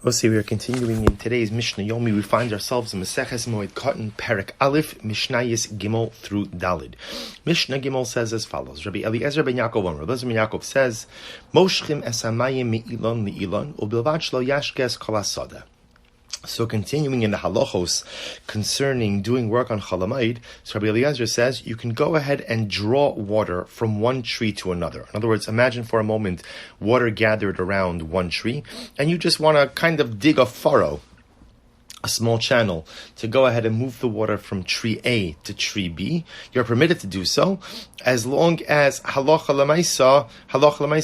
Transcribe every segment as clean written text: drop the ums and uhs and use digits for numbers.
We are continuing in today's Mishna Yomi. We find ourselves in Maseches Moed Katan, Perek Aleph, Mishnayis Gimel through Dalid. Mishnah Gimel says as follows: Rabbi Eliezer ben Yaakov, Rabbi Eliezer ben Yaakov says, "Moshchim esamayim mi'ilon li'ilon, ubilvad shlo yashkes kol hasada." So continuing in the halachos concerning doing work on Chalamayid, so Rabbi Eliezer says you can go ahead and draw water from one tree to another. In other words, imagine for a moment water gathered around one tree, and you just want to kind of dig a furrow, a small channel, to go ahead and move the water from tree A to tree B. You're permitted to do so, as long as halacha l'maisa,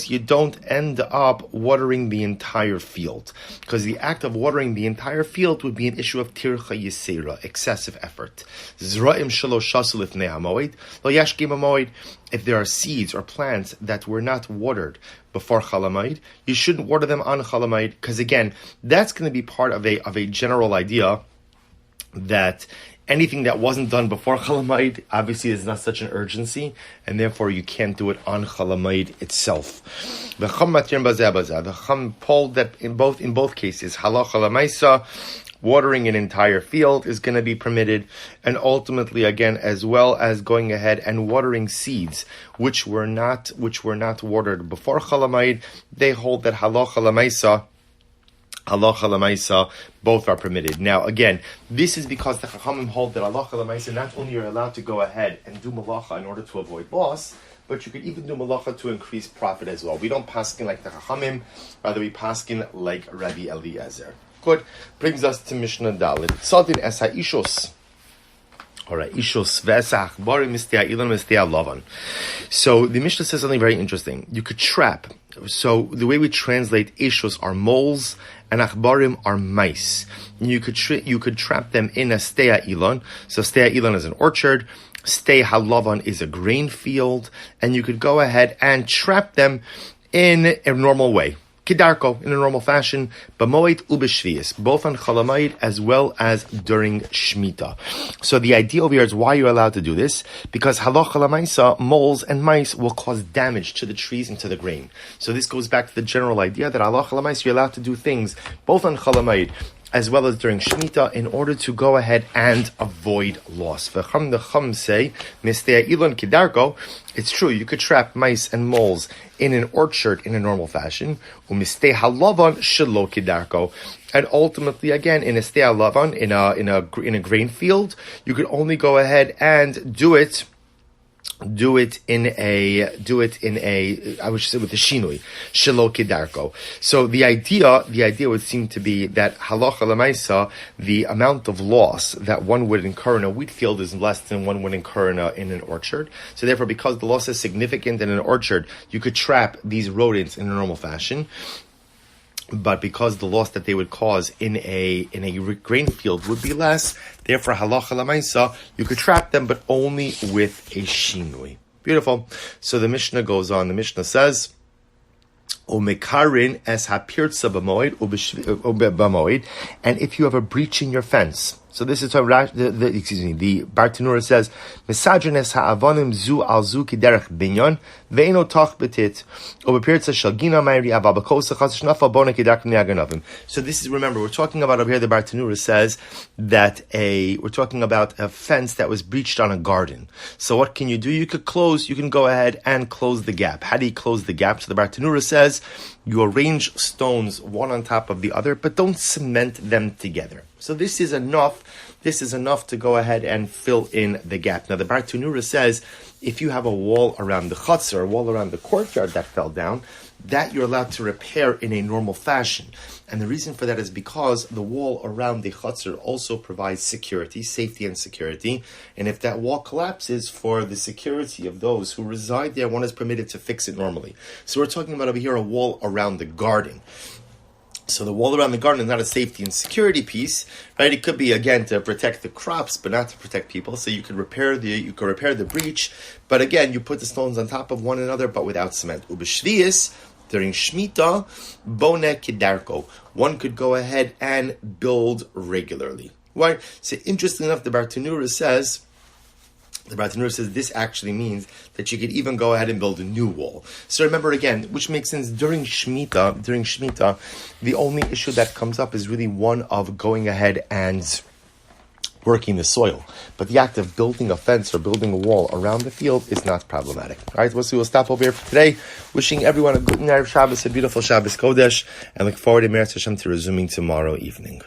you don't end up watering the entire field. Because the act of watering the entire field would be an issue of tircha yisera, excessive effort. Zra'im shelo shasu lifnei hamoed, lo yashkim hamoed. If there are seeds or plants that were not watered before Chalamayid, you shouldn't water them on Chalamayid, because again, that's going to be part of a general idea that anything that wasn't done before Chalamayid obviously is not such an urgency, and therefore you can't do it on Chalamayid itself. The Chum polled that in both cases, halacha l'maisa, watering an entire field is going to be permitted, and ultimately, again, as well as going ahead and watering seeds which were not watered before Chalamayid, they hold that halacha l'maisa, both are permitted. Now, again, this is because the Chachamim hold that halacha l'maisa, not only you're allowed to go ahead and do malacha in order to avoid loss, but you could even do malacha to increase profit as well. We don't paskin like the Chachamim, rather we paskin like Rabbi Eliezer. Good. Brings us to Mishnah Dalid. Tzadin es ha'ishos. Alright, ishos ve'es ha'achbarim mistea ilan mistea lavan. So the Mishnah says something very interesting. You could trap. So the way we translate ishos are moles and achbarim are mice. You could trap them in a stea ilan. So stea ilan is an orchard. Stei halavan is a grain field, and you could go ahead and trap them in a normal way. Kidarko, in a normal fashion, Moed ubeshvius, both on Chalamayid as well as during Shemitah. So the idea over here is why you're allowed to do this, because halacha l'maisa, moles and mice will cause damage to the trees and to the grain. So this goes back to the general idea that halacha l'maisa, you're allowed to do things both on Chalamayid as well as during Shemitah, in order to go ahead and avoid loss. The Chum say, Mistea Ilon Kidarko, it's true, you could trap mice and moles in an orchard in a normal fashion, Umistei Halavan Shelo Kidarko. And ultimately, again, in a stei halavan, in a grain field, you could only go ahead and do it in a, I would say with a shinui, shelo kidarko. So the idea would seem to be that halacha l'maisa, the amount of loss that one would incur in a wheat field is less than one would incur in an orchard. So therefore, because the loss is significant in an orchard, you could trap these rodents in a normal fashion. But because the loss that they would cause in a grain field would be less, therefore halacha l'maisa, you could trap them, but only with a shinui. Beautiful. So the Mishnah goes on. The Mishnah says, "Omekarin es hapirtza b'moed," and if you have a breach in your fence. So this is the Bartanura says, "Misajines ha'avonim zu al zu kiderech binyon ve'eno toch betit obepirtza shalgina ma'iri avabakosa chas shnafa bona kidak ne'aganovim." So this is, remember, we're talking about over here. The Bartanura says that we're talking about a fence that was breached on a garden. So what can you do? You can go ahead and close the gap. How do you close the gap? So the Bartanura says, you arrange stones one on top of the other, but don't cement them together. So this is enough to go ahead and fill in the gap. Now the Bartanura says, if you have a wall around the chutzner, a wall around the courtyard that fell down, that you're allowed to repair in a normal fashion. And the reason for that is because the wall around the chutzner also provides security, safety and security. And if that wall collapses, for the security of those who reside there, one is permitted to fix it normally. So we're talking about over here a wall around the garden. So the wall around the garden is not a safety and security piece, right? It could be, again, to protect the crops, but not to protect people. So you could repair the breach, but again, you put the stones on top of one another, but without cement. Ubeshvius, during Shemitah, bone kidarko, one could go ahead and build regularly. Right? So interesting enough, the Bartanura says The Bartanur says this actually means that you could even go ahead and build a new wall. So remember again, which makes sense during Shemitah, the only issue that comes up is really one of going ahead and working the soil. But the act of building a fence or building a wall around the field is not problematic. All right, we'll stop over here for today. Wishing everyone a good night of Shabbos, a beautiful Shabbos Kodesh, and look forward to Meretz Hashem to resuming tomorrow evening.